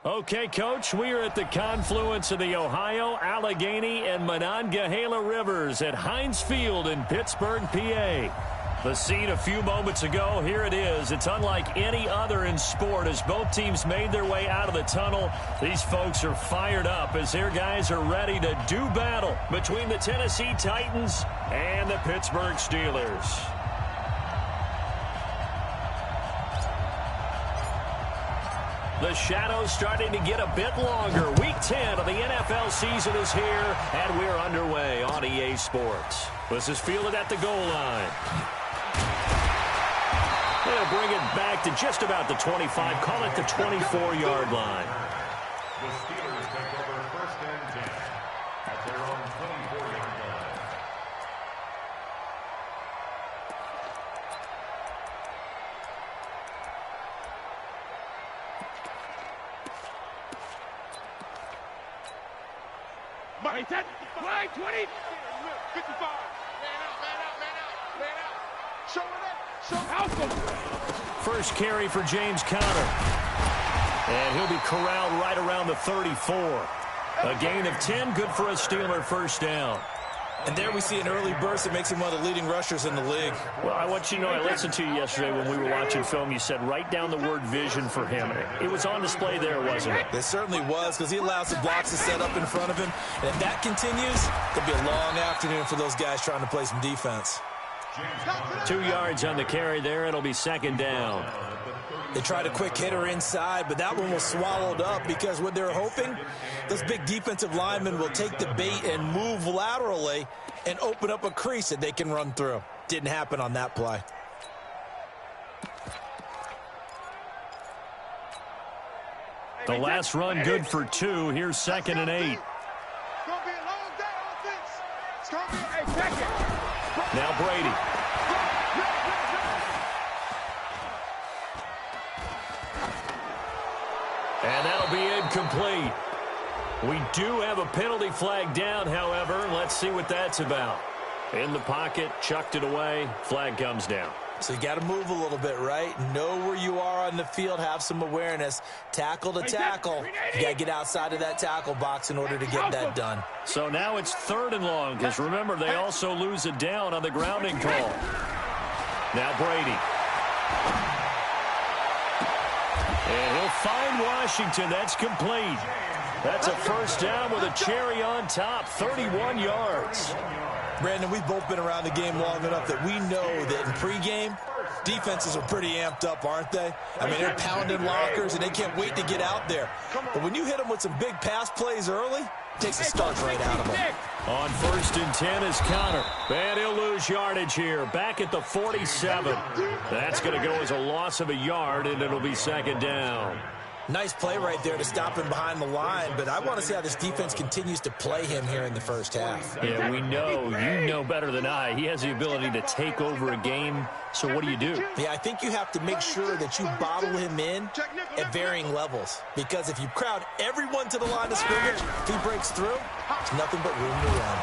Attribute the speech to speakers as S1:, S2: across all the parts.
S1: Okay, Coach, we are at the confluence of the Ohio, Allegheny, and Monongahela Rivers at Heinz Field in Pittsburgh, PA. The scene a few moments ago, here it is. It's unlike any other in sport as both teams made their way out of the tunnel. These folks are fired up as their guys are ready to do battle between the Tennessee Titans and the Pittsburgh Steelers. The shadow's starting to get a bit longer. Week 10 of the NFL season is here, and we're underway on EA Sports. This is fielded at the goal line. They'll bring it back to just about the 25, call it the 24-yard line.
S2: The Steelers take over first and 10 at their own 24-yard line.
S3: Mike, that flag 20, 55. Man out, man out. Show it up.
S1: First carry for James Conner. And he'll be corralled right around the 34. A gain of 10, good for a Steeler first down.
S4: And there we see an early burst that makes him one of the leading rushers in the league.
S1: Well, I want you to know, I listened to you yesterday when we were watching film. You said write down the word vision for him. It was on display there, wasn't it?
S4: It certainly was, because he allows the blocks to set up in front of him. And if that continues, it'll be a long afternoon for those guys trying to play some defense.
S1: 2 yards on the carry there. It'll be second down.
S4: They tried a quick hitter inside, but that one was swallowed up because what they're hoping, those big defensive linemen will take the bait and move laterally and open up a crease that they can run through. Didn't happen on that play.
S1: The last run good for 2. Here's second and 8.
S3: It's going to be a long day on offense. It's going to be a second.
S1: Now Brady. And that'll be incomplete. We do have a penalty flag down, however. Let's see what that's about. In the pocket, chucked it away. Flag comes down.
S4: So you got to move a little bit, right? Know where you are on the field. Have some awareness. Tackle to tackle. You got to get outside of that tackle box in order to get that done.
S1: So now it's third and long, because remember, they also lose it down on the grounding call. Now Brady. And he'll find Washington. That's complete. That's a first down with a cherry on top. 31 yards.
S4: Brandon, we've both been around the game long enough that we know that in pregame, defenses are pretty amped up, aren't they? I mean, they're pounding lockers, and they can't wait to get out there. But when you hit them with some big pass plays early, it takes the starch right out of them.
S1: On first and 10 is Conner. And he'll lose yardage here. Back at the 47. That's going to go as a loss of a yard, and it'll be second down.
S4: Nice play right there to stop him behind the line, but I want to see how this defense continues to play him here in the first half.
S1: Yeah, we know. You know better than I. He has the ability to take over a game, so what do you do?
S4: Yeah, I think you have to make sure that you bottle him in at varying levels, because if you crowd everyone to the line of scrimmage, if he breaks through, there's nothing but room to run.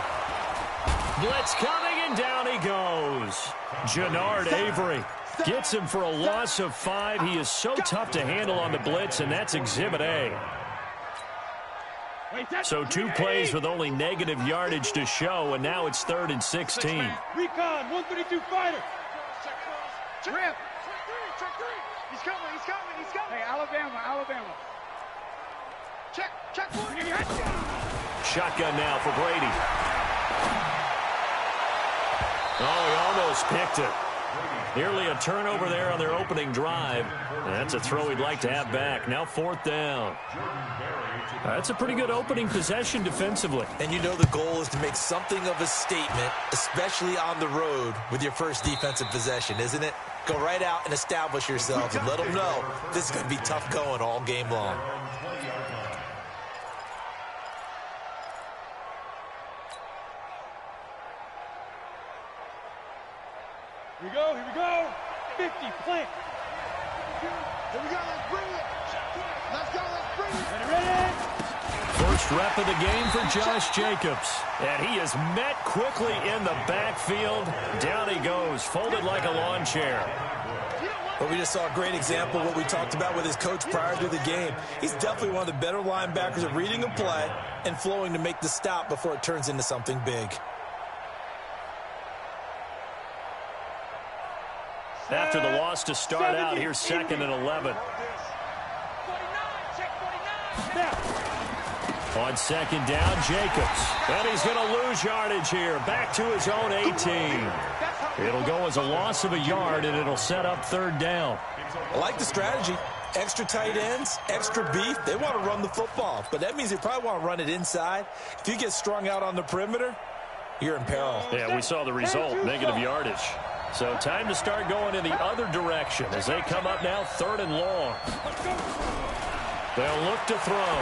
S1: Blitz coming, and down he goes. Jannard Avery gets him for a loss of 5. He is so tough to handle on the blitz, and that's Exhibit A. So 2 plays with only negative yardage to show, and now it's third and 16.
S3: Recon, 132 fighter. Rip. He's coming. Hey, Alabama. Check.
S1: Shotgun now for Brady. Oh, he almost picked it. Nearly a turnover there on their opening drive. That's a throw he'd like to have back. Now fourth down. That's a pretty good opening possession defensively.
S4: And you know the goal is to make something of a statement, especially on the road with your first defensive possession, isn't it? Go right out and establish yourselves and let them know this is going to be tough going all game long.
S3: Here we go. 50, plant. Here we go, let's bring it. Ready.
S1: First rep of the game for Josh Jacobs. And he is met quickly in the backfield. Down he goes, folded like a lawn chair.
S4: Well, we just saw a great example of what we talked about with his coach prior to the game. He's definitely one of the better linebackers at reading a play and flowing to make the stop before it turns into something big.
S1: After the loss to start out, here's 2nd and 11. On 2nd down, Jacobs. And he's going to lose yardage here. Back to his own 18. It'll go as a loss of a yard, and it'll set up 3rd down.
S4: I like the strategy. Extra tight ends, extra beef. They want to run the football, but that means they probably want to run it inside. If you get strung out on the perimeter, you're in peril.
S1: Yeah, we saw the result, negative yardage. So time to start going in the other direction as they come up now 3rd and long. They'll look to throw.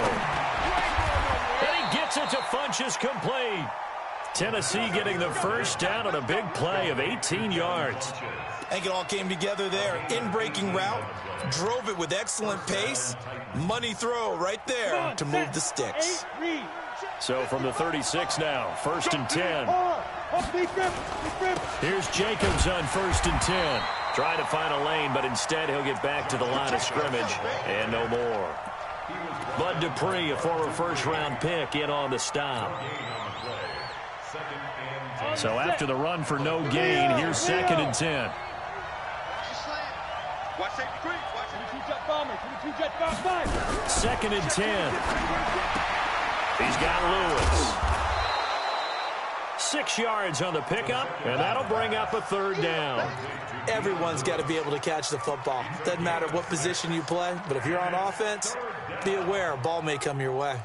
S1: And he gets it to Funchess, complete. Tennessee getting the first down on a big play of 18 yards.
S4: I think it all came together there. In-breaking route, drove it with excellent pace. Money throw right there to move the sticks.
S1: So from the 36 now, 1st and 10. Here's Jacobs on 1st and 10. Trying to find a lane, but instead he'll get back to the line of scrimmage and no more. Bud Dupree, a former first-round pick, in on the stop. So after the run for no gain, here's 2nd and 10. Second and 10. He's got Lewis. 6 yards on the pickup, and that'll bring up a 3rd down.
S4: Everyone's got to be able to catch the football. Doesn't matter what position you play, but if you're on offense, be aware a ball may come your way.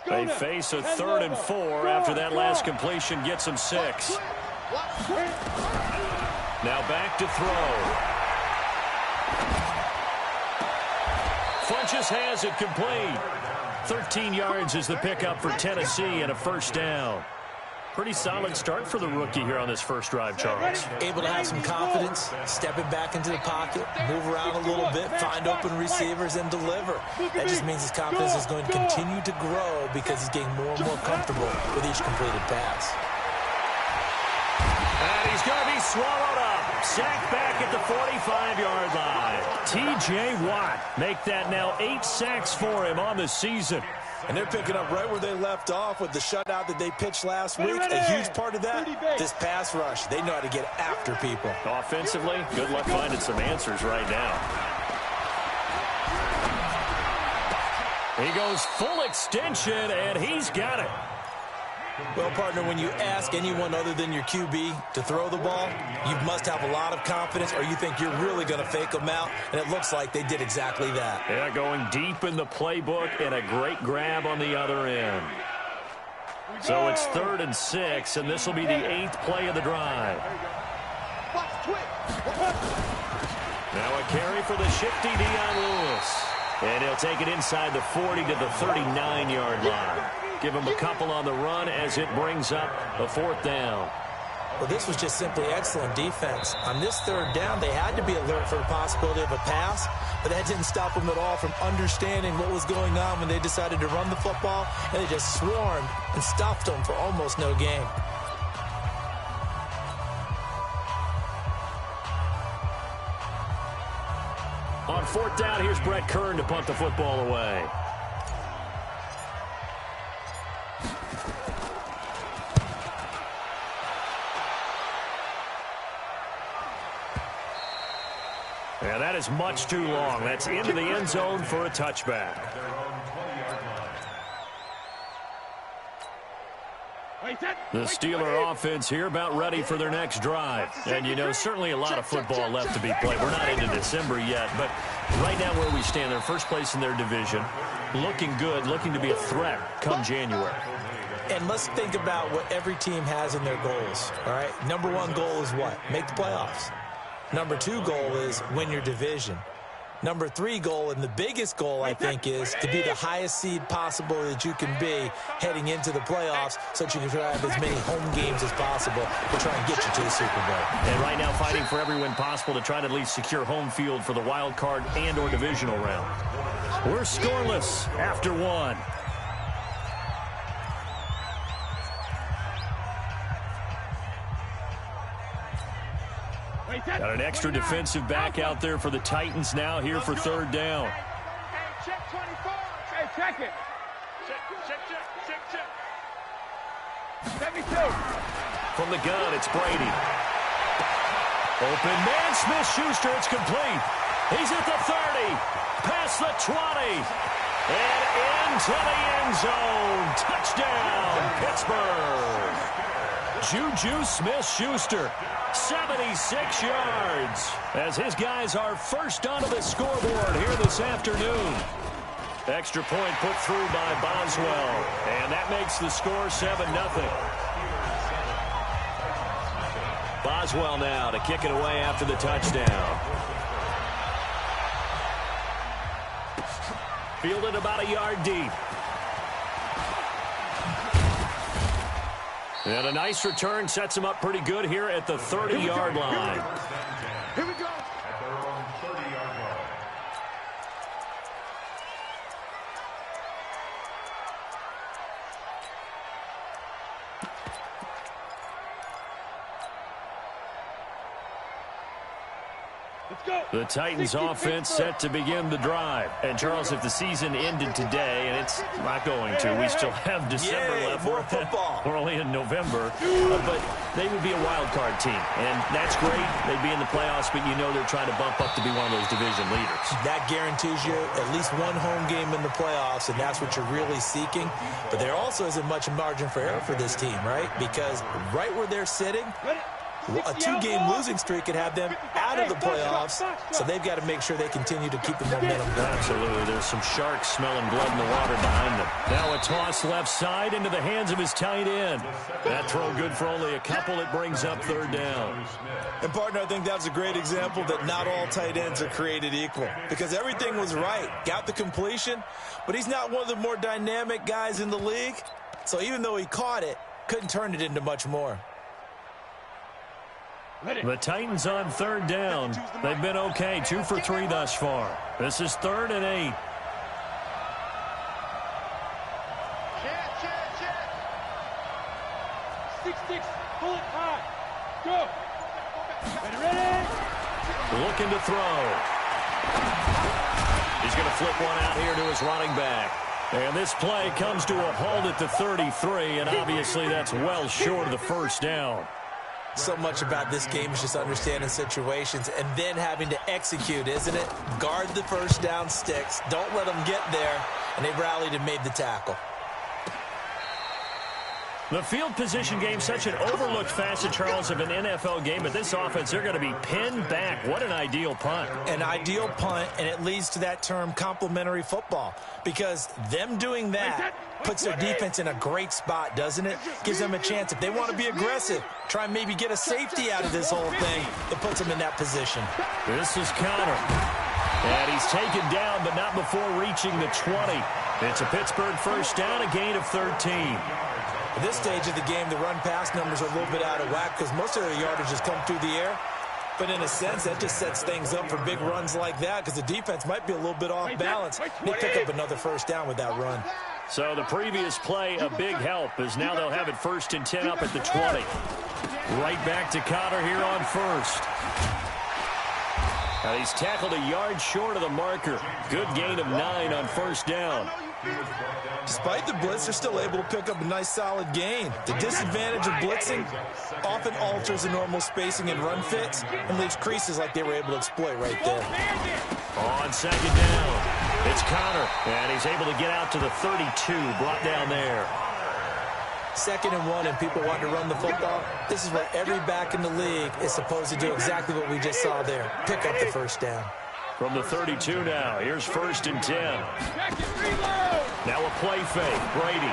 S1: They face a 3rd and 4 after that last completion gets them 6. Now back to throw. Funchess has it complete. 13 yards is the pickup for Tennessee and a 1st down. Pretty solid start for the rookie here on this first drive, Charles.
S4: Able to have some confidence, stepping back into the pocket, move around a little bit, find open receivers, and deliver. That just means his confidence is going to continue to grow because he's getting more and more comfortable with each completed pass.
S1: And he's going to be swallowed up. Sacked back at the 45-yard line. T.J. Watt make that now 8 sacks for him on the season.
S4: And they're picking up right where they left off with the shutout that they pitched last week. A huge part of that, this pass rush. They know how to get after people.
S1: Offensively, good luck finding some answers right now. He goes full extension, and he's got it.
S4: Well, partner, when you ask anyone other than your QB to throw the ball, you must have a lot of confidence or you think you're really going to fake them out, and it looks like they did exactly that.
S1: Yeah, going deep in the playbook and a great grab on the other end. So it's 3rd and 6, and this will be the 8th play of the drive. Now a carry for the shifty Dion Lewis. And he'll take it inside the 40 to the 39-yard line. Give him a couple on the run as it brings up a 4th down.
S4: Well, this was just simply excellent defense. On this 3rd down, they had to be alert for the possibility of a pass, but that didn't stop them at all from understanding what was going on when they decided to run the football, and they just swarmed and stuffed them for almost no gain.
S1: On 4th down, here's Brett Kern to punt the football away. And that is much too long. That's into the end zone for a touchback. The Steeler offense here about ready for their next drive. And, you know, certainly a lot of football left to be played. We're not into December yet, but right now where we stand, they're first place in their division. Looking good, looking to be a threat come January.
S4: And let's think about what every team has in their goals, all right? Number 1 goal is what? Make the playoffs. Number 2 goal is win your division. Number 3 goal, and the biggest goal, I think, is to be the highest seed possible that you can be heading into the playoffs so that you can have as many home games as possible to try and get you to the Super Bowl.
S1: And right now fighting for every win possible to try to at least secure home field for the wild card and or divisional round. We're scoreless after 1. Got an extra defensive back out there for the Titans now here for third down.
S3: Hey, check 24. Hey, check it. Check. 72.
S1: From the gun, it's Brady. Open man, Smith-Schuster, it's complete. He's at the 30, past the 20, and into the end zone. Touchdown, Pittsburgh. Juju Smith-Schuster, 76 yards, as his guys are first onto the scoreboard here this afternoon. Extra point put through by Boswell, and that makes the score 7-0. Boswell now to kick it away after the touchdown. Fielded about a yard deep. And a nice return sets him up pretty good here at the 30-yard line.
S3: Here we go.
S2: At their own 30-yard line.
S3: Let's go.
S1: The Titans offense set to begin the drive. And Charles, if the season ended today, and it's not going to, we still have December left.
S4: More football.
S1: We're only in November, but they would be a wild card team. And that's great. They'd be in the playoffs, but you know they're trying to bump up to be one of those division leaders.
S4: That guarantees you at least one home game in the playoffs, and that's what you're really seeking. But there also isn't much margin for error for this team, right? Because right where they're sitting, a two-game losing streak could have them out of the playoffs, so they've got to make sure they continue to keep the momentum going.
S1: Absolutely. There's some sharks smelling blood in the water behind them. Now a toss left side into the hands of his tight end. That throw good for only a couple. It brings up third down.
S4: And, partner, I think that's a great example that not all tight ends are created equal, because everything was right. Got the completion, but he's not one of the more dynamic guys in the league. So even though he caught it, couldn't turn it into much more.
S1: The Titans on third down. They've been okay, 2 for 3 thus far. This is 3rd and 8.
S3: Check. 6-6. Pull it high. Go. Ready.
S1: Looking to throw. He's going to flip one out here to his running back. And this play comes to a halt at the 33, and obviously that's well short of the first down.
S4: So much about this game is just understanding situations and then having to execute, isn't it? Guard the first down sticks. Don't let them get there. And they rallied and made the tackle.
S1: The field position game, such an overlooked facet, Charles, of an NFL game. But this offense, they're going to be pinned back. What an ideal punt.
S4: An ideal punt, and it leads to that term complementary football. Because them doing that puts their defense in a great spot, doesn't it? Gives them a chance. If they want to be aggressive, try and maybe get a safety out of this whole thing, it puts them in that position.
S1: This is Connor. And he's taken down, but not before reaching the 20. It's a Pittsburgh first down, a gain of 13.
S4: At this stage of the game, the run-pass numbers are a little bit out of whack because most of their yardage has come through the air. But in a sense, that just sets things up for big runs like that because the defense might be a little bit off balance. They pick up another first down with that run.
S1: So the previous play, a big help, as now they'll have it 1st and 10 up at the 20. Right back to Connor here on first. Now he's tackled a yard short of the marker. Good gain of 9 on first down.
S4: Despite the blitz, they're still able to pick up a nice solid gain. The disadvantage of blitzing often alters the normal spacing and run fits and leaves creases like they were able to exploit right there.
S1: On second down, it's Connor, and he's able to get out to the 32, brought down there.
S4: 2nd and 1, and people want to run the football. This is where every back in the league is supposed to do exactly what we just saw there. Pick up the first down.
S1: From the 32 now, here's 1st and 10. Now a play fake, Brady.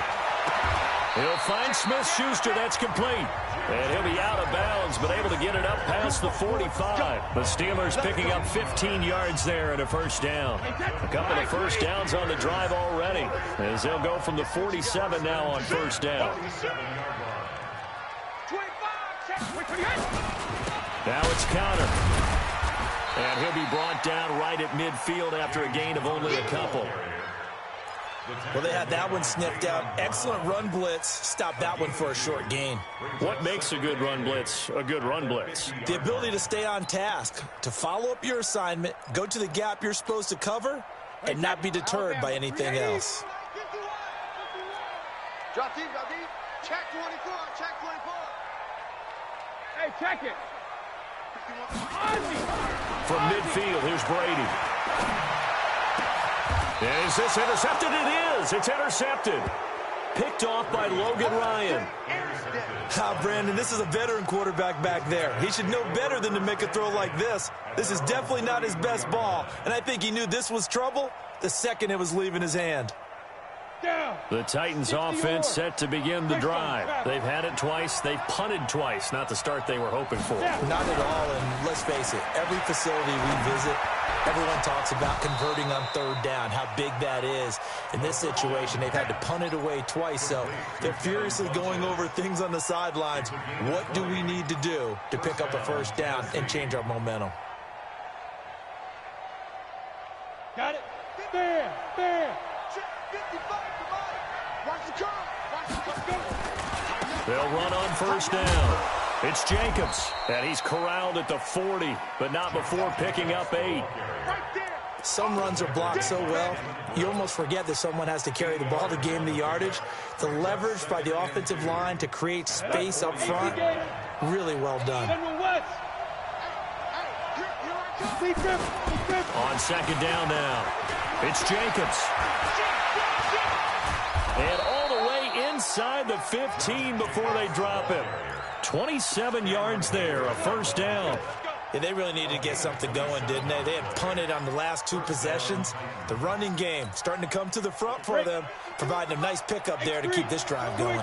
S1: He'll find Smith-Schuster, that's complete. And he'll be out of bounds, but able to get it up past the 45. The Steelers picking up 15 yards there and a first down. A couple of first downs on the drive already, as they'll go from the 47 now on first down. Now it's Connor. And he'll be brought down right at midfield after a gain of only a couple.
S4: Well, they had that one sniffed out. Excellent run blitz. Stopped that one for a short gain.
S1: What makes a good run blitz a good run blitz?
S4: The ability to stay on task, to follow up your assignment, go to the gap you're supposed to cover, and not be deterred by anything else.
S3: Drop deep, drop deep. Check 24, check 24. Hey, check it.
S1: From midfield, here's Brady. Is this intercepted? It is. It's intercepted. Picked off by Logan Ryan.
S4: Brandon, this is a veteran quarterback back there. He should know better than to make a throw like this. This is definitely not his best ball, and I think he knew this was trouble the second it was leaving his hand.
S1: The Titans offense set to begin the drive. They've had it twice. They've punted twice. Not the start they were hoping for.
S4: Not at all, and let's face it, every facility we visit, everyone talks about converting on third down, how big that is. In this situation, they've had to punt it away twice, so they're furiously going over things on the sidelines. What do we need to do to pick up a first down and change our momentum?
S3: Got it. There. 55. Watch the curve. Let's go.
S1: They'll run on first down. It's Jacobs, and he's corralled at the 40, but not before picking up 8.
S3: Right there.
S4: Some runs are blocked so well, you almost forget that someone has to carry the ball to gain the yardage. The leverage by the offensive line to create space up front, really well done.
S1: On second down now, it's Jacobs. And all the way inside the 15 before they drop him. 27 yards there, a first down.
S4: Yeah, they really needed to get something going, didn't they? They had punted on the last 2 possessions. The running game starting to come to the front for them, providing a nice pickup there to keep this drive going.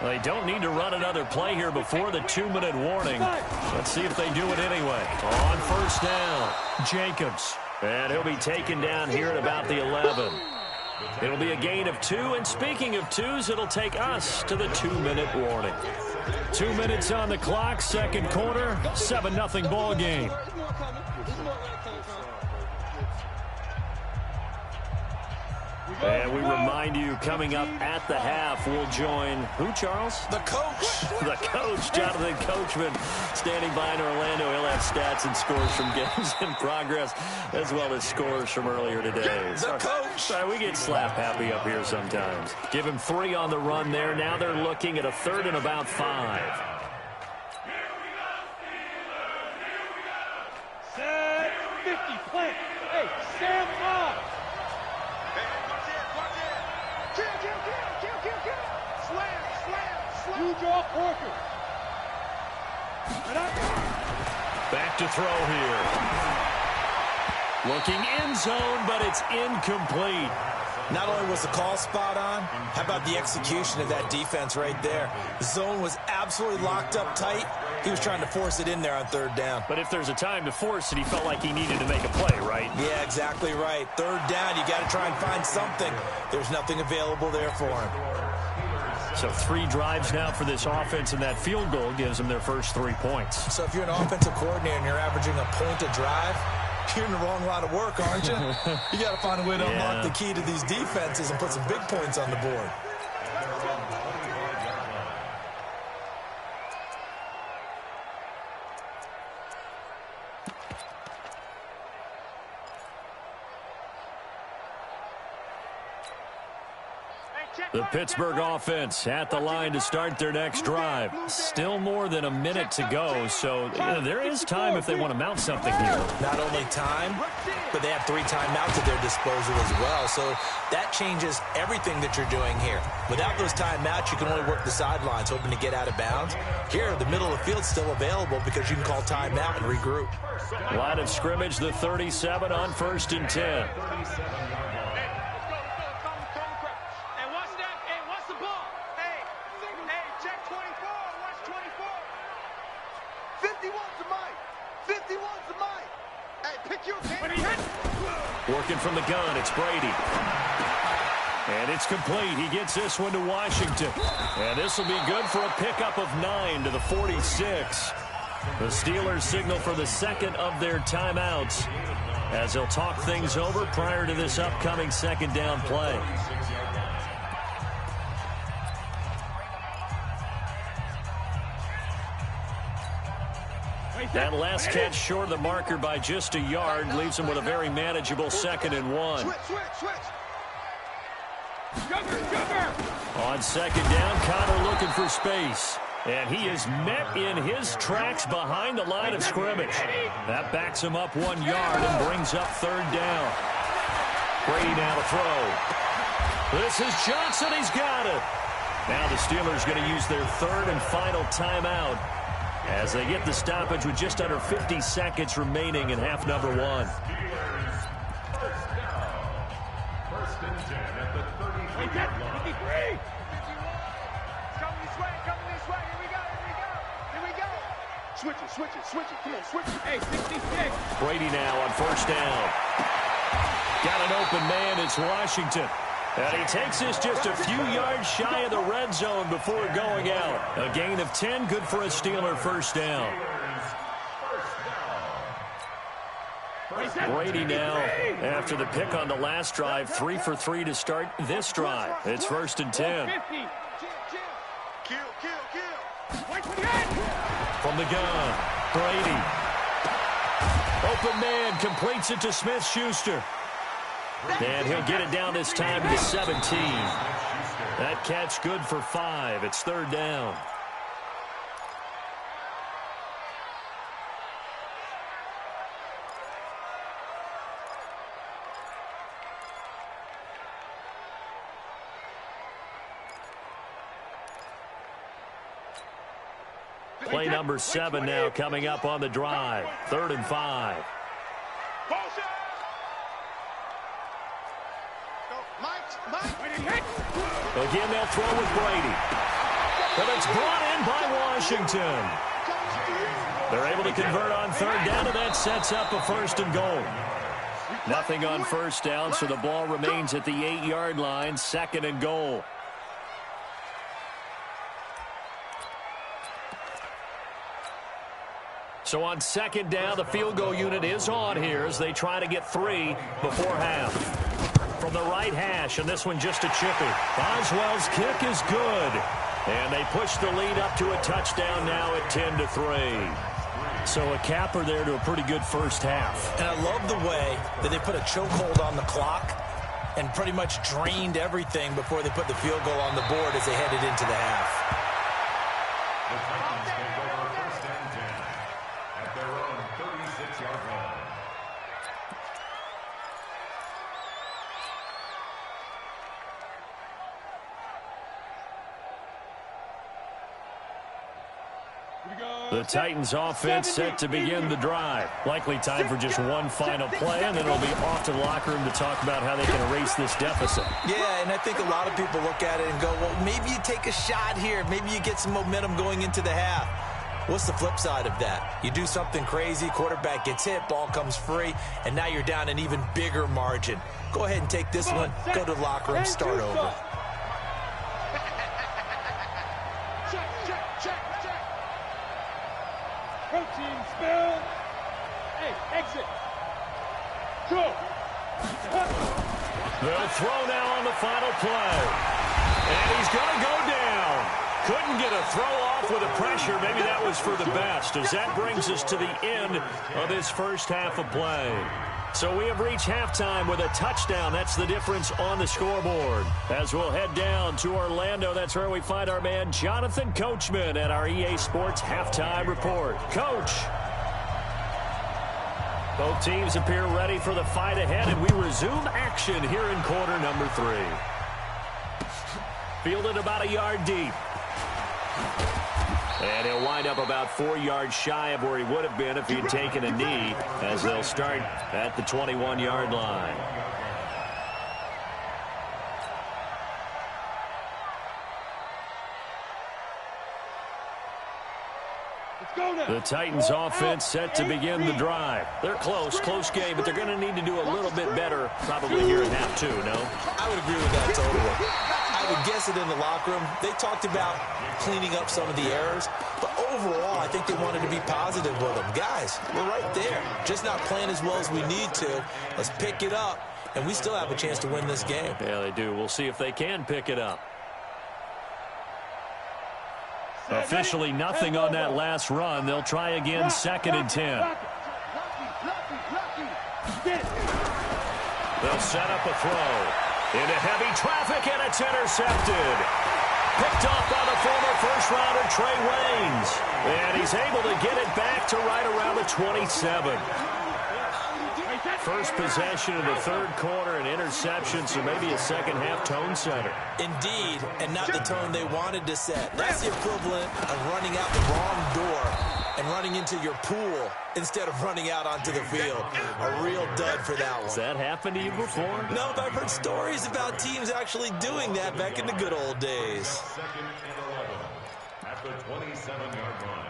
S1: They don't need to run another play here before the 2-minute warning. Let's see if they do it anyway. On first down, Jacobs. And he'll be taken down here at about the 11. It'll be a gain of 2, and speaking of 2s, it'll take us to the 2-minute warning. 2 minutes on the clock, second quarter, 7-0 ball game. And we remind you, coming up at the half, we'll join who, Charles?
S4: The coach.
S1: The coach, Jonathan Coachman, standing by in Orlando. He'll have stats and scores from games in progress, as well as scores from earlier today.
S4: The coach.
S1: Sorry, we get slap happy up here sometimes. Give him 3 on the run there. Now they're looking at a 3rd and about 5.
S3: Set 50, plant. Hey, Sam on. Slam. You draw Porker.
S1: Back to throw here. Looking end zone, but it's incomplete.
S4: Not only was the call spot on, how about the execution of that defense right there? The zone was absolutely locked up tight. He was trying to force it in there on 3rd down.
S1: But if there's a time to force it, he felt like he needed to make a play, right?
S4: Yeah, exactly right. 3rd down, you got to try and find something. There's nothing available there for him.
S1: So 3 drives now for this offense, and that field goal gives them their first 3 points.
S4: So if you're an offensive coordinator and you're averaging a point a drive, you're in the wrong line of work, aren't you? You got to find a way to unlock the key to these defenses and put some big points on the board.
S1: The Pittsburgh offense at the line to start their next drive. Still more than a minute to go, so there is time if they want to mount something here.
S4: Not only time, but they have 3 timeouts at their disposal as well, so that changes everything that you're doing here. Without those timeouts, you can only work the sidelines, hoping to get out of bounds. Here, the middle of the field's still available because you can call timeout and regroup.
S1: Line of scrimmage, the 37 on 1st and 10. Working from the gun, it's Brady. And it's complete. He gets this one to Washington. And this will be good for a pickup of 9 to the 46. The Steelers signal for the second of their timeouts as they'll talk things over prior to this upcoming second down play. That last catch short of the marker by just a yard leaves him with a very manageable 2nd and 1. On 2nd down, Connor looking for space. And he is met in his tracks behind the line of scrimmage. That backs him up 1 yard and brings up 3rd down. Brady now to throw. This is Johnson. He's got it. Now the Steelers going to use their 3rd and final timeout as they get the stoppage with just under 50 seconds remaining in half number 1.
S2: First and 10 at the 33-yard line.
S3: 53. Coming this way, coming this way. Here we go, here we go, here we go. Switch it, switch it, switch it. Come on, switch it. Hey, 66.
S1: Brady now on 1st down. Got an open man. It's Washington. And he takes this just a few yards shy of the red zone before going out. A gain of 10, good for a Steeler 1st down. Brady now, after the pick on the last drive, 3 for 3 to start this drive. It's 1st and 10. From the gun, Brady. Open man, completes it to Smith-Schuster. And he'll get it down this time to the 17. That catch good for 5. It's 3rd down. Play number 7 now coming up on the drive. 3rd and 5. Again, they'll throw with Brady. But it's brought in by Washington. They're able to convert on 3rd down, and that sets up a 1st and goal. Nothing on 1st down, so the ball remains at the 8-yard line, 2nd and goal. So on 2nd down, the field goal unit is on here as they try to get 3 before half. From the right hash, and this one just a chippy. Boswell's kick is good. And they push the lead up to a touchdown now at 10-3. So a capper there to a pretty good first half.
S4: And I love the way that they put a chokehold on the clock and pretty much drained everything before they put the field goal on the board as they headed into the half.
S2: The Titans take over 1st and 10 at their own 36-yard line.
S1: The Titans offense set to begin the drive. Likely time for just one final play, and then it'll be off to the locker room to talk about how they can erase this deficit.
S4: Yeah, and I think a lot of people look at it and go, well, maybe you take a shot here. Maybe you get some momentum going into the half. What's the flip side of that? You do something crazy, quarterback gets hit, ball comes free, and now you're down an even bigger margin. Go ahead and take this one, go to the locker room, start over.
S3: Protein spill. Hey, exit. Go.
S1: They'll throw now on the final play. And he's going to go down. Couldn't get a throw off with the pressure. Maybe that was for the best, as that brings us to the end of this first half of play. So we have reached halftime with a touchdown. That's the difference on the scoreboard. As we'll head down to Orlando, that's where we find our man Jonathan Coachman at our EA Sports Halftime Report. Coach. Both teams appear ready for the fight ahead, and we resume action here in quarter number 3. Fielded about a yard deep. And he'll wind up about 4 yards shy of where he would have been if he had taken a knee, as they'll start at the 21-yard line. The Titans offense set to begin the drive. They're close game, but they're going to need to do a little bit better probably here in half 2, no?
S4: I would agree with that totally. I would guess it in the locker room. They talked about cleaning up some of the errors, but overall, I think they wanted to be positive with them. Guys, we're right there. Just not playing as well as we need to. Let's pick it up, and we still have a chance to win this game.
S1: Yeah, they do. We'll see if they can pick it up. Officially nothing on that last run. They'll try again, 2nd and 10. They'll set up a throw. Into heavy traffic, and it's intercepted. Picked off by the former first-rounder Trey Waynes. And he's able to get it back to right around the 27. First possession of the third quarter, an interception, so maybe a second-half tone setter.
S4: Indeed, and not the tone they wanted to set. That's the equivalent of running out the wrong door and running into your pool instead of running out onto the field. A real dud for that one.
S1: Has that happened to you before?
S4: No, but I've heard stories about teams actually doing that back in the good old days.
S2: 2nd and 11 at the 27-yard line.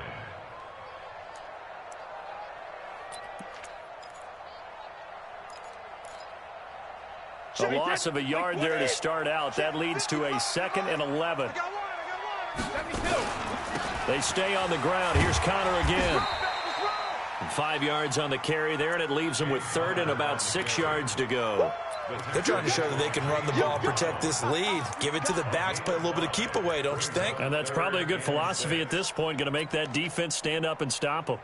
S1: A loss of a yard there to start out. That leads to a 2nd and 11. They stay on the ground. Here's Connor again. 5 yards on the carry there, and it leaves them with 3rd and about 6 yards to go.
S4: They're trying to show that they can run the ball, protect this lead. Give it to the backs, play a little bit of keep away, don't you think?
S1: And that's probably a good philosophy at this point. Going to make that defense stand up and stop them.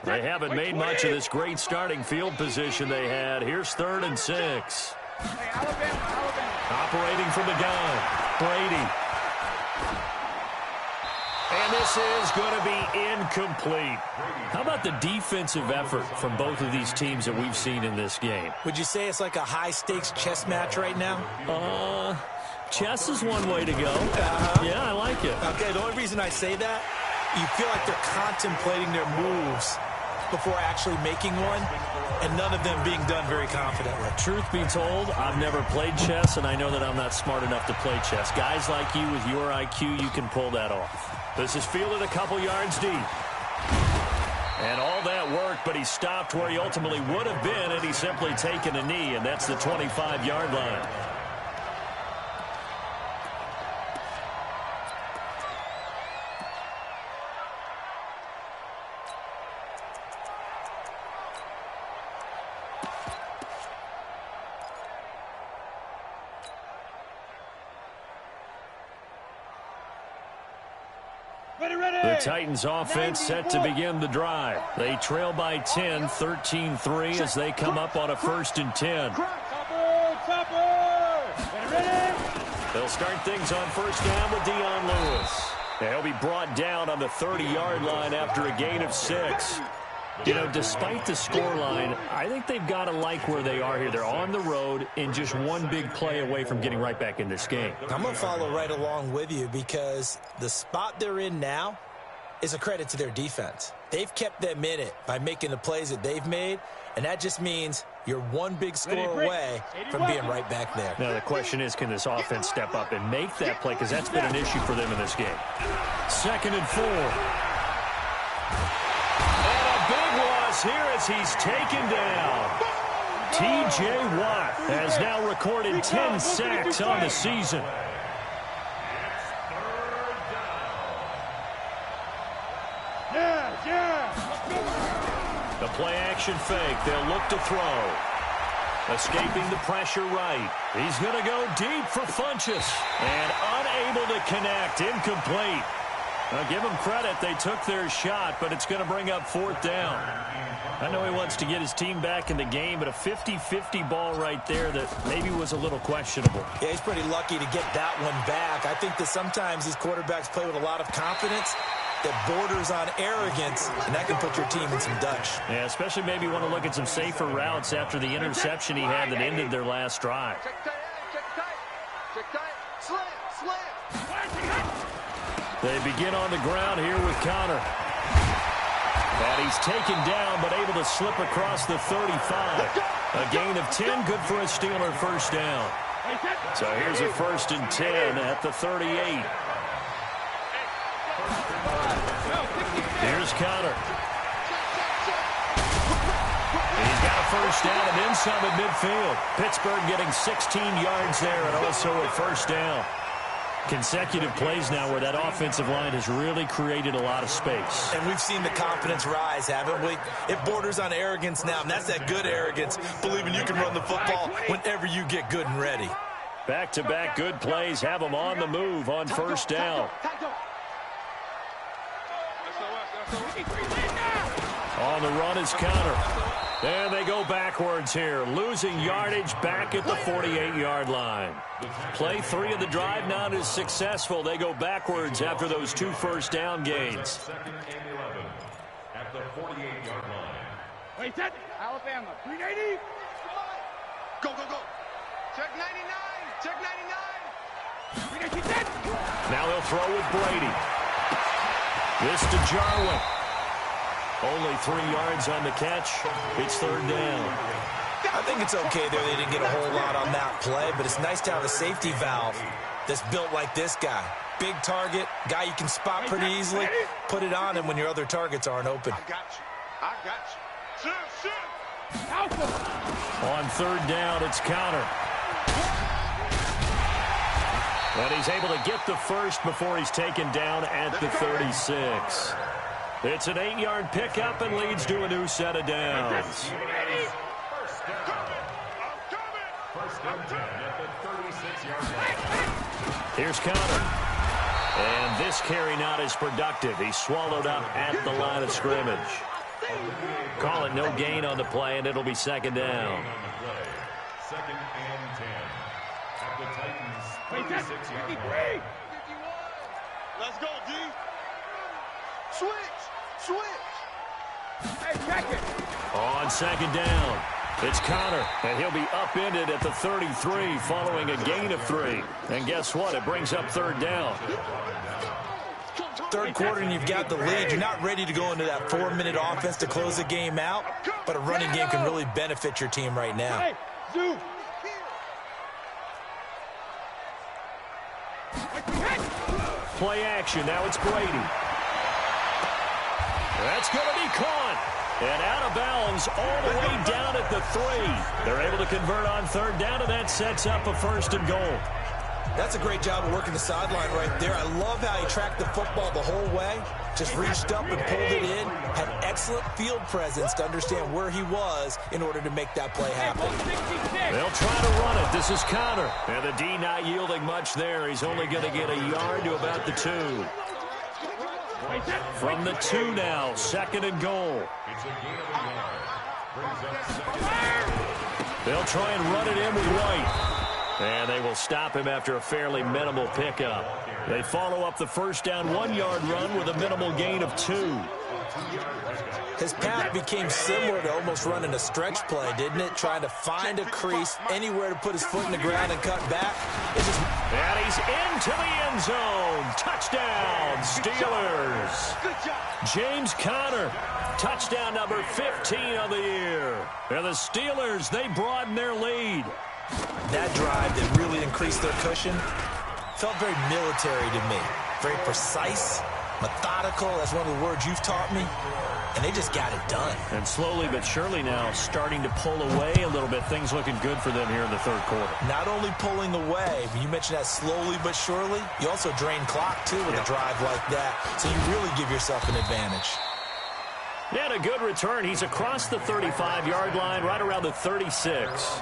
S1: They haven't made much of this great starting field position they had. Here's 3rd and 6. Operating from the gun, Brady. And this is going to be incomplete. How about the defensive effort from both of these teams that we've seen in this game?
S4: Would you say it's like a high-stakes chess match right now?
S1: Chess is one way to go. Yeah, I like it.
S4: Okay, the only reason I say that, you feel like they're contemplating their moves before actually making one, and none of them being done very confidently.
S1: Truth be told, I've never played chess, and I know that I'm not smart enough to play chess. Guys like you with your IQ, you can pull that off. This is fielded a couple yards deep. And all that worked, but he stopped where he ultimately would have been, and he's simply taken a knee, and that's the 25-yard line. The Titans offense set to begin the drive. They trail by 10, 13-3 as they come up on a 1st and 10. They'll start things on 1st down with Dion Lewis. He'll be brought down on the 30-yard line after a gain of 6. You know, despite the scoreline, I think they've got to like where they are here. They're on the road and just one big play away from getting right back in this game.
S4: I'm going to follow right along with you because the spot they're in now is a credit to their defense. They've kept them in it by making the plays that they've made, and that just means you're one big score away from being right back there.
S1: Now, the question is, can this offense step up and make that play? Because that's been an issue for them in this game. 2nd and 4. And a big loss here as he's taken down. T.J. Watt has now recorded 10 sacks on the season. The play-action fake. They'll look to throw. Escaping the pressure right. He's going to go deep for Funchess. And unable to connect. Incomplete. Now, give them credit. They took their shot, but it's going to bring up 4th down. I know he wants to get his team back in the game, but a 50-50 ball right there that maybe was a little questionable.
S4: Yeah, he's pretty lucky to get that one back. I think that sometimes these quarterbacks play with a lot of confidence that borders on arrogance, and that can put your team in some Dutch.
S1: Yeah, especially maybe want to look at some safer routes after the interception he had that ended their last drive. They begin on the ground here with Connor. And he's taken down, but able to slip across the 35. A gain of 10, good for a Steeler 1st down. So here's a 1st and 10 at the 38. Here's Connor. And he's got a 1st down and then some at midfield. Pittsburgh getting 16 yards there and also a 1st down. Consecutive plays now where that offensive line has really created a lot of space.
S4: And we've seen the confidence rise, haven't we? It borders on arrogance now, and that's that good arrogance, believing you can run the football whenever you get good and ready.
S1: Back-to-back good plays have them on the move on first down. On the run is Counter. And they go backwards here, losing yardage back at the 48-yard line. Play 3 of the drive not as successful. They go backwards after those 2 first down gains.
S2: Second and 11 at the 48-yard line.
S3: Wait, that Alabama, 380. Go, go, go. Check 99. Check 99. 380.
S1: Now they'll throw with Brady. This to Jarwin. Only 3 yards on the catch. It's third down.
S4: I think it's okay there. They didn't get a whole lot on that play, but it's nice to have a safety valve that's built like this guy. Big target, guy you can spot pretty easily. Put it on him when your other targets aren't open.
S3: I got you. I got you. Shoot. Alpha.
S1: On third down, it's Counter. And he's able to get the first before he's taken down at the 36. It's an 8-yard pickup and leads to a new set of downs.
S2: First and 10 at the 36-yard line.
S1: Here's Counter. And this carry not as productive. He's swallowed up at the line of scrimmage. Call it no gain on the play, and it'll be second down.
S2: Second and 10 at the Titans' 36-yard line.
S3: Let's go, D. Switch. Hey, check it.
S1: On second down, it's Counter, and he'll be upended at the 33 following a gain of 3. And guess what? It brings up third down.
S4: Third quarter and you've got the lead. You're not ready to go into that 4-minute offense to close the game out, but a running game can really benefit your team right now.
S3: Hey, Zoo.
S1: Play action. Now it's Brady. That's going to be caught. And out of bounds all the way down at the 3. They're able to convert on third down, and that sets up a first and goal.
S4: That's a great job of working the sideline right there. I love how he tracked the football the whole way. Just reached up and pulled it in. Had excellent field presence to understand where he was in order to make that play happen.
S1: They'll try to run it. This is Counter. And the D not yielding much there. He's only going to get a yard to about the 2. From the 2 now, second and goal.
S2: It's a gain of a yard. Brings up second.
S1: They'll try and run it in with White. And they will stop him after a fairly minimal pickup. They follow up the first down 1-yard run with a minimal gain of 2.
S4: His path became similar to almost running a stretch play, didn't it? Trying to find a crease, anywhere to put his foot in the ground and cut back.
S1: And he's into the end zone. Touchdown, Steelers. James Conner, touchdown number 15 of the year. And the Steelers, they broaden their lead.
S4: That drive that really increased their cushion felt very military to me. Very precise, methodical. That's one of the words you've taught me. And they just got it done.
S1: And slowly but surely now starting to pull away a little bit. Things looking good for them here in the third quarter. Not
S4: only pulling away, but you mentioned that slowly but surely. You also drain clock, too, with a drive like that. So you really give yourself an advantage.
S1: Yeah, and a good return. He's across the 35-yard line, right around the 36.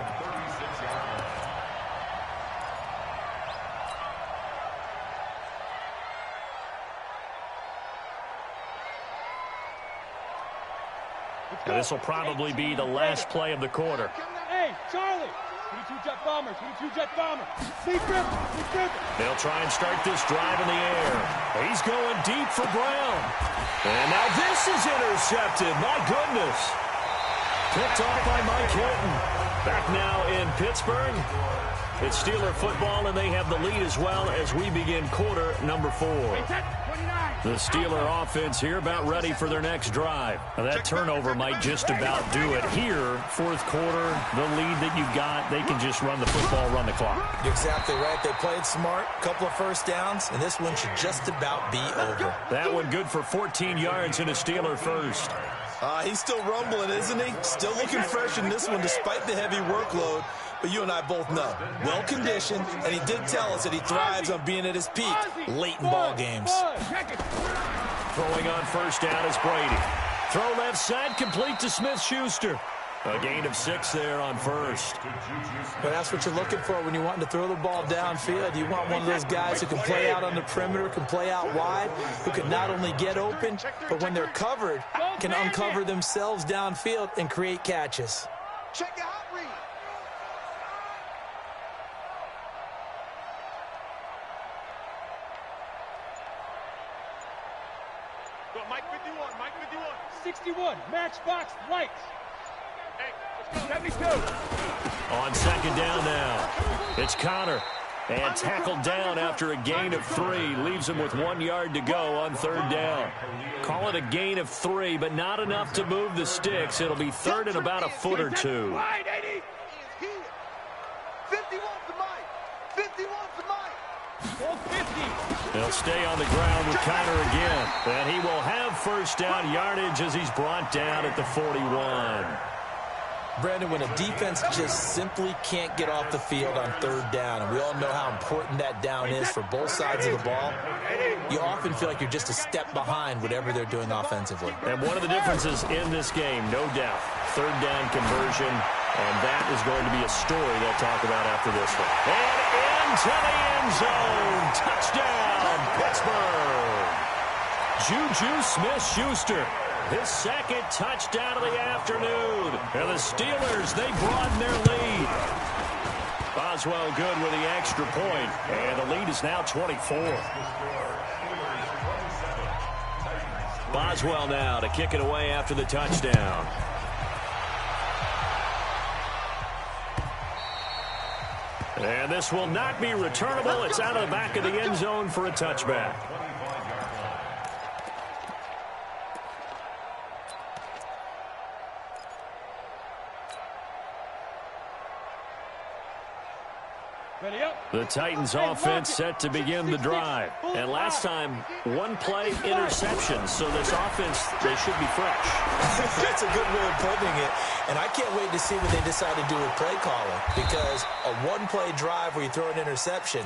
S1: And this will probably be the last play of the quarter.
S3: Hey, Charlie. 22 jet bomber, 22 jet bomber. Deep grip, deep grip.
S1: They'll try and start this drive in the air. He's going deep for Brown. And now this is intercepted. My goodness. Picked off by Mike Hilton. Back now in Pittsburgh. It's Steeler football, and they have the lead as well as we begin quarter number 4. The Steeler offense here about ready for their next drive. Now that turnover might just about do it here. Fourth quarter, the lead that you've got, they can just run the football, run the clock.
S4: You're exactly right. They played smart, couple of first downs, and this one should just about be over.
S1: That one good for 14 yards and a Steeler first.
S4: He's still rumbling, isn't he? Still looking fresh in this one despite the heavy workload. But you and I both know, well-conditioned, and he did tell us that he thrives on being at his peak late in ball games.
S1: Throwing on first down is Brady. Throw left side, complete to Smith-Schuster. A gain of 6 there on first.
S4: But that's what you're looking for when you're wanting to throw the ball downfield. You want one of those guys who can play out on the perimeter, can play out wide, who can not only get open, but when they're covered, can uncover themselves downfield and create catches.
S3: Check your hot read. Go, Mike 51, Mike 51.
S5: 61, matchbox lights.
S3: Hey, let's go. 72.
S1: On second down now, it's Connor. And tackled down after a gain of 3. Leaves him with 1 yard to go on third down. Call it a gain of 3, but not enough to move the sticks. It'll be third and about a foot or 2.
S3: Right, 80. He is here. 51 to Mike. 51 to Mike.
S5: 150.
S1: He'll stay on the ground with Connor again. And he will have first down yardage as he's brought down at the 41.
S4: Brandon, when a defense just simply can't get off the field on third down, and we all know how important that down is for both sides of the ball, you often feel like you're just a step behind whatever they're doing offensively.
S1: And one of the differences in this game, no doubt, third down conversion, and that is going to be a story they'll talk about after this one. And into the end zone. Touchdown, Pittsburgh. Juju Smith-Schuster. His second touchdown of the afternoon. And the Steelers, they broaden their lead. Boswell good with the extra point. And the lead is now 24. Boswell now to kick it away after the touchdown. And this will not be returnable. It's out of the back of the end zone for a touchback. The Titans offense set to begin the drive. And last time, one play interception. So this offense, they should be fresh.
S4: That's a good way of putting it. And I can't wait to see what they decide to do with play calling. Because a one-play drive where you throw an interception,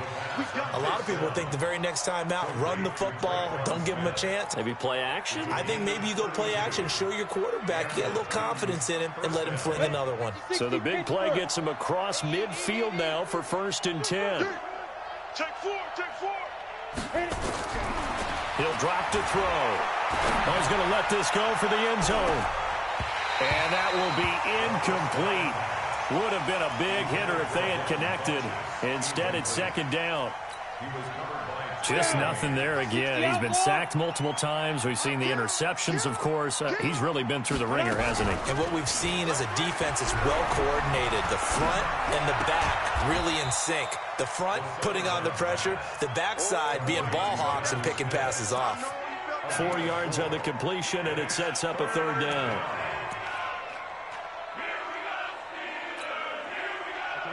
S4: a lot of people think the very next time out, run the football, don't give them a chance.
S1: Maybe play action?
S4: I think maybe you go play action, show your quarterback, you get a little confidence in him, and let him fling another one.
S1: So the big play gets him across midfield now for 1st and 10.
S3: Take 4, take 4.
S1: He'll drop to throw. Oh, he's going to let this go for the end zone. And that will be incomplete. Would have been a big hitter if they had connected. Instead, it's second down. Just nothing there again. He's been sacked multiple times. We've seen the interceptions, of course. He's really been through the ringer, hasn't he?
S4: And what we've seen is a defense that's well coordinated. The front and the back really in sync. The front putting on the pressure. The backside being ball hawks and picking passes off.
S1: 4 yards on the completion, and it sets up a third down.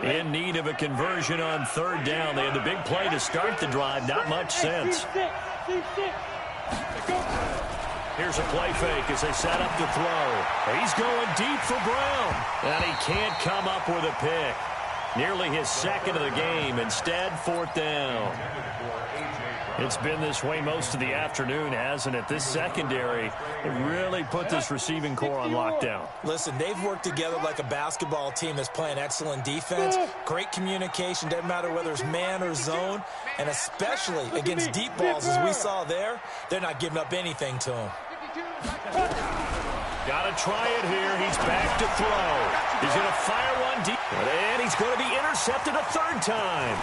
S1: In need of a conversion on third down. They had the big play to start the drive. Not much sense. Here's a play fake as they set up to throw. He's going deep for Brown. And he can't come up with a pick. Nearly his second of the game. Instead, 4th down. It's been this way most of the afternoon, hasn't it? This secondary, it really put this receiving core on lockdown.
S4: Listen, they've worked together like a basketball team that's playing excellent defense. Great communication, doesn't matter whether it's man or zone. And especially against deep balls, as we saw there, they're not giving up anything to them.
S1: Got to try it here. He's back to throw. He's going to fire one deep. And he's going to be intercepted a third time.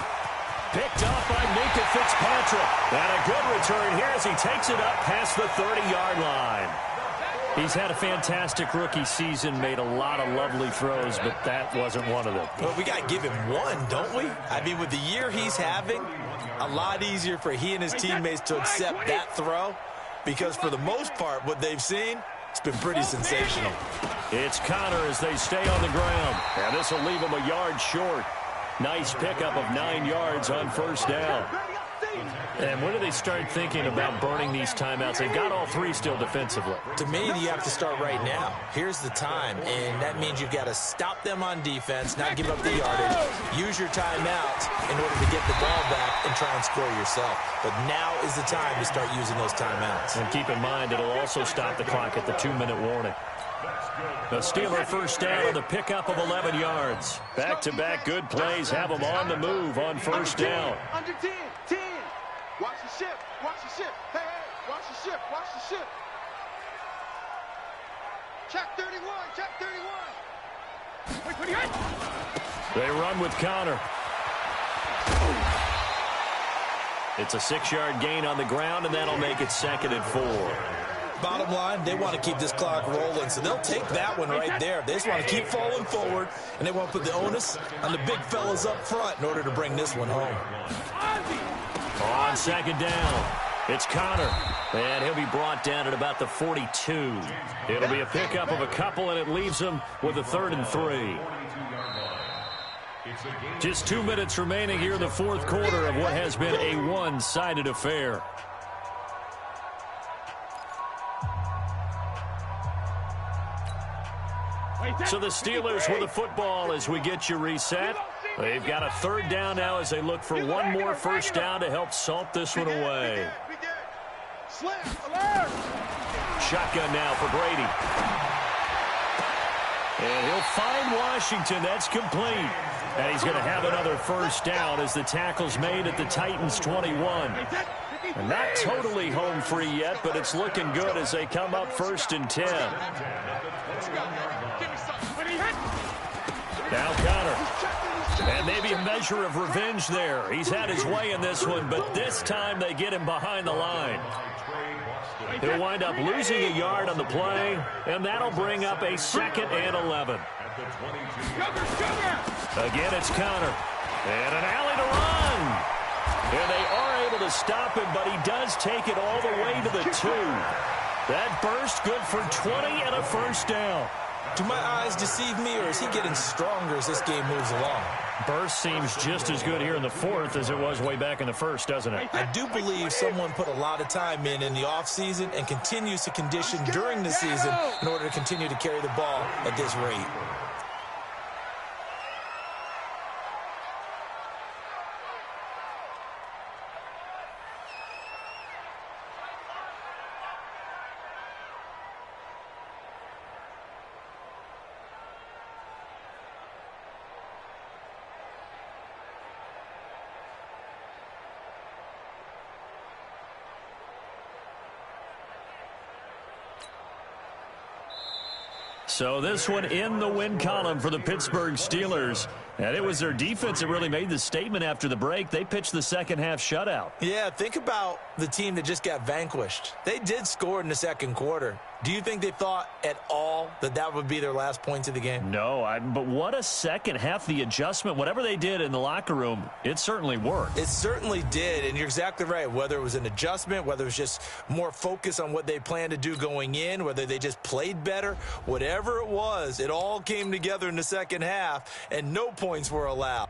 S1: Picked up by Minka Fitzpatrick. And a good return here as he takes it up past the 30-yard line. He's had a fantastic rookie season, made a lot of lovely throws, but that wasn't one of them.
S4: Well, we got to give him one, don't we? I mean, with the year he's having, a lot easier for he and his teammates to accept that throw, because for the most part, what they've seen, it's been pretty sensational.
S1: It's Connor as they stay on the ground. And this will leave him a yard short. Nice pickup of 9 yards on first down. And when do they start thinking about burning these timeouts? They've got all 3 still defensively.
S4: To me, you have to start right now. Here's the time, and that means you've got to stop them on defense, not give up the yardage, use your timeouts in order to get the ball back and try and score yourself. But now is the time to start using those timeouts.
S1: And keep in mind, it'll also stop the clock at the 2-minute warning. The Steeler first down on the pickup of 11 yards. Back-to-back good plays have them on the move on first down.
S3: Under 10, 10. Watch the ship, watch the ship. Hey, hey, watch the ship, watch the ship. Check 31, check 31.
S1: They run with Connor. It's a 6-yard gain on the ground, and that'll make it 2nd and 4.
S4: Bottom line, they want to keep this clock rolling, so they'll take that one right there. They just want to keep falling forward, and they want to put the onus on the big fellas up front in order to bring this one home.
S1: On 2nd down, it's Connor, and he'll be brought down at about the 42. It'll be a pickup of a couple, and it leaves him with a 3rd and 3. Just 2 minutes remaining here in the fourth quarter of what has been a one-sided affair. So the Steelers with the football as we get you reset. They've got a 3rd down now as they look for one more first down to help salt this one away. Shotgun now for Brady. And he'll find Washington. That's complete. And he's going to have another first down as the tackle's made at the Titans' 21. And not totally home free yet, but it's looking good as they come up 1st and 10. Now Connor. And maybe a measure of revenge there. He's had his way in this one, but this time they get him behind the line. He'll wind up losing a yard on the play, and that'll bring up a 2nd and 11. Again, it's Connor. And an alley to run. And they are able to stop him, but he does take it all the way to the 2. That burst good for 20 and a first down.
S4: Do my eyes deceive me, or is he getting stronger as this game moves along?
S1: Burst seems just as good here in the fourth as it was way back in the first, doesn't it?
S4: I do believe someone put a lot of time in the offseason and continues to condition during the season in order to continue to carry the ball at this rate.
S1: So this one in the win column for the Pittsburgh Steelers. And it was their defense that really made the statement after the break. They pitched the second half shutout.
S4: Yeah, think about the team that just got vanquished. They did score in the second quarter. Do you think they thought at all that that would be their last points of the game?
S1: No, but what a second half. The adjustment, whatever they did in the locker room, it certainly worked.
S4: It certainly did, and you're exactly right. Whether it was an adjustment, whether it was just more focus on what they planned to do going in, whether they just played better, whatever it was, it all came together in the second half, and no points were allowed.